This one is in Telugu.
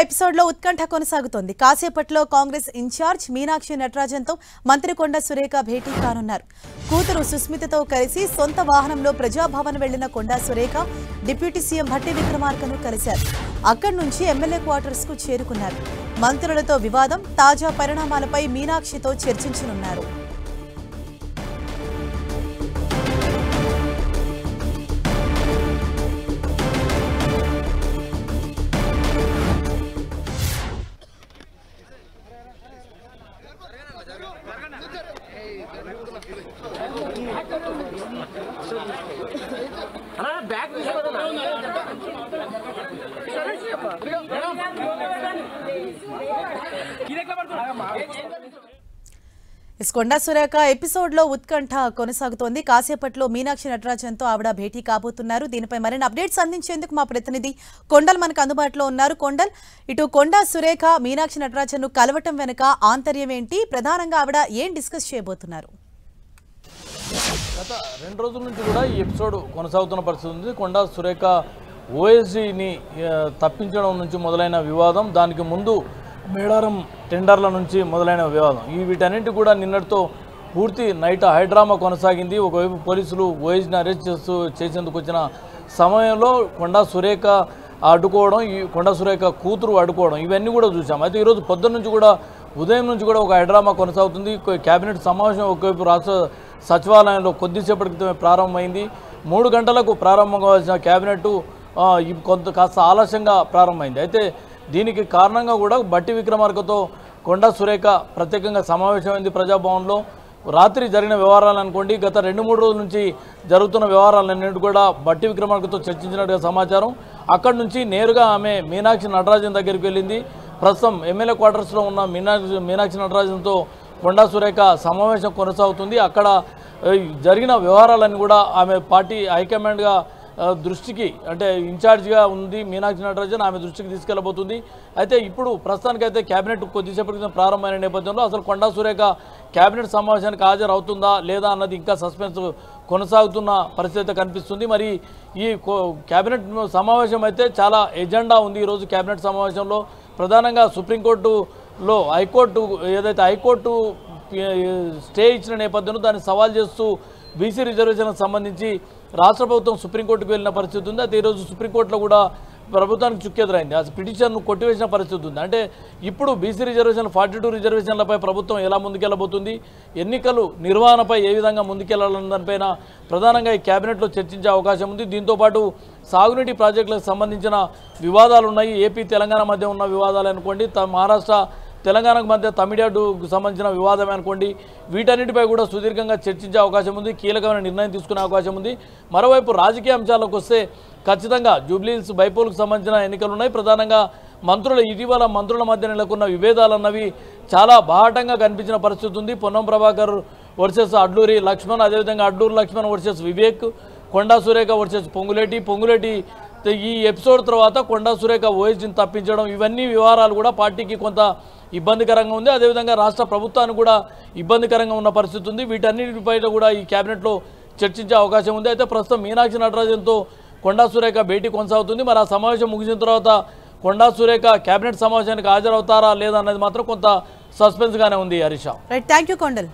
ఎపిసోడ్ లో ఉత్కంఠ కొనసాగుతోంది. కాసేపట్లో కాంగ్రెస్ ఇన్ఛార్జ్ మీనాక్షి నటరాజన్తో మంత్రి కొండా సురేఖ భేటీ కానున్నారు. కూతురు సుస్మితతో కలిసి సొంత వాహనంలో ప్రజాభవన్ వెళ్లిన కొండా సురేఖ డిప్యూటీ సీఎం భట్టి విక్రమార్కను కలిశారు. అక్కడి నుంచి ఎమ్మెల్యే క్వార్టర్స్ కు చేరుకున్నారు. మంత్రులతో వివాదం, తాజా పరిణామాలపై మీనాక్షితో చర్చించనున్నారు. కొండా సురేఖ ఎపిసోడ్ లో ఉత్కంఠ కొనసాగుతోంది. కాసేపట్లో మీనాక్షి నటరాజన్తో ఆవిడ భేటీ కాబోతున్నారు. దీనిపై మరిన్ని అప్డేట్స్ అందించేందుకు మా ప్రతినిధి కొండల్ మనకు అందుబాటులో ఉన్నారు. కొండల్, ఇటు కొండా సురేఖ మీనాక్షి నటరాజన్ కలవటం వెనుక ఆంతర్యం ఏంటి? ప్రధానంగా ఆవిడ ఏం డిస్కస్ చేయబోతున్నారు? గత 2 రోజుల నుంచి కూడా ఈ ఎపిసోడ్ కొనసాగుతున్న పరిస్థితి ఉంది. కొండా సురేఖ ఓఎస్డీని తప్పించడం నుంచి మొదలైన వివాదం, దానికి ముందు మేడారం టెండర్ల నుంచి మొదలైన వివాదం, వీటన్నింటి కూడా నిన్నటితో పూర్తి నైట్ హైడ్రామా కొనసాగింది. ఒకవైపు పోలీసులు ఓఎస్డీని అరెస్ట్ చేసేందుకు వచ్చిన సమయంలో కొండా సురేఖ అడ్డుకోవడం, ఈ కొండా సురేఖ కూతురు అడ్డుకోవడం, ఇవన్నీ కూడా చూసాం. అయితే ఈరోజు పొద్దున్న నుంచి కూడా, ఉదయం నుంచి కూడా ఒక హైడ్రామా కొనసాగుతుంది. కేబినెట్ సమావేశం ఒకవైపు రాష్ట్ర సచివాలయంలో కొద్దిసేపటి క్రితమే ప్రారంభమైంది. 3 గంటలకు ప్రారంభం కావాల్సిన కేబినెట్ కాస్త ఆలస్యంగా ప్రారంభమైంది. అయితే దీనికి కారణంగా కూడా భట్టి విక్రమార్కతో కొండా సురేఖ ప్రత్యేకంగా సమావేశమైంది ప్రజాభవన్లో. రాత్రి జరిగిన వ్యవహారాలు అనుకోండి, గత 2-3 రోజుల నుంచి జరుగుతున్న వ్యవహారాలన్నింటి కూడా భట్టి విక్రమార్కతో చర్చించినట్టుగా సమాచారం. అక్కడి నుంచి నేరుగా ఆమె మీనాక్షి నటరాజన్ దగ్గరికి వెళ్ళింది. ప్రస్తుతం ఎమ్మెల్యే క్వార్టర్స్లో ఉన్న మీనాక్షి నటరాజన్తో కొండా సురేఖ సమావేశం కొనసాగుతుంది. అక్కడ జరిగిన వ్యవహారాలన్నీ కూడా ఆమె పార్టీ హైకమాండ్గా దృష్టికి, అంటే ఇన్ఛార్జ్గా ఉంది మీనాక్షి నటరాజన్, ఆమె దృష్టికి తీసుకెళ్లబోతుంది. అయితే ఇప్పుడు ప్రస్తుతానికైతే కేబినెట్ కొద్దిసేపటి క్రితం ప్రారంభమైన నేపథ్యంలో అసలు కొండా సురేఖ కేబినెట్ సమావేశానికి హాజరవుతుందా లేదా అన్నది ఇంకా సస్పెన్స్ కొనసాగుతున్న పరిస్థితి కనిపిస్తుంది. మరి ఈ కేబినెట్ సమావేశం అయితే చాలా ఎజెండా ఉంది. ఈరోజు కేబినెట్ సమావేశంలో ప్రధానంగా సుప్రీంకోర్టులో హైకోర్టు స్టే ఇచ్చిన నేపథ్యంలో దాన్ని సవాల్ చేస్తూ బీసీ రిజర్వేషన్లకు సంబంధించి రాష్ట్ర ప్రభుత్వం సుప్రీంకోర్టుకు వెళ్ళిన పరిస్థితి ఉంది. అయితే ఈరోజు సుప్రీంకోర్టులో కూడా ప్రభుత్వానికి చుక్కెదురైంది. ఆ పిటిషన్ను కొట్టివేసిన పరిస్థితి ఉంది. అంటే ఇప్పుడు బీసీ రిజర్వేషన్లు 42 రిజర్వేషన్లపై ప్రభుత్వం ఎలా ముందుకెళ్లబోతుంది, ఎన్నికలు నిర్వహణపై ఏ విధంగా ముందుకెళ్లాలన్న దానిపైన ప్రధానంగా ఈ కేబినెట్లో చర్చించే అవకాశం ఉంది. దీంతోపాటు సాగునీటి ప్రాజెక్టులకు సంబంధించిన వివాదాలు ఉన్నాయి. ఏపీ తెలంగాణ మధ్య ఉన్న వివాదాలు అనుకోండి, మహారాష్ట్ర తెలంగాణకు మధ్య తమిళనాడుకు సంబంధించిన వివాదమే అనుకోండి, వీటన్నిటిపై కూడా సుదీర్ఘంగా చర్చించే అవకాశం ఉంది. కీలకమైన నిర్ణయం తీసుకునే అవకాశం ఉంది. మరోవైపు రాజకీయ అంశాలకు వస్తే ఖచ్చితంగా జూబ్లీహిల్స్ బైపోల్కు సంబంధించిన ఎన్నికలు ఉన్నాయి. ప్రధానంగా ఇటీవల మంత్రుల మధ్య నెలకొన్న విభేదాలు అన్నవి చాలా బాహాటంగా కనిపించిన పరిస్థితి ఉంది. పొన్నం ప్రభాకర్ వర్సెస్ అడ్లూరి లక్ష్మణ్, అదేవిధంగా అడ్లూరి లక్ష్మణ్ వర్సెస్ వివేక్, కొండా సురేఖ వర్సెస్ పొంగులేటి ఈ ఎపిసోడ్ తర్వాత కొండా సురేఖ ఓఎస్డీని తప్పించడం, ఇవన్నీ వ్యవహారాలు కూడా పార్టీకి కొంత ఇబ్బందికరంగా ఉంది. అదేవిధంగా రాష్ట్ర ప్రభుత్వానికి కూడా ఇబ్బందికరంగా ఉన్న పరిస్థితి ఉంది. వీటన్నిటిపై కూడా ఈ కేబినెట్లో చర్చించే అవకాశం ఉంది. అయితే ప్రస్తుతం మీనాక్షి నటరాజన్తో కొండా సురేఖ భేటీ కొనసాగుతుంది. మరి ఆ సమావేశం ముగిసిన తర్వాత కొండా సురేఖ కేబినెట్ సమావేశానికి హాజరవుతారా లేదా అన్నది మాత్రం కొంత సస్పెన్స్గానే ఉంది. Harisha, right, thank you Kondal.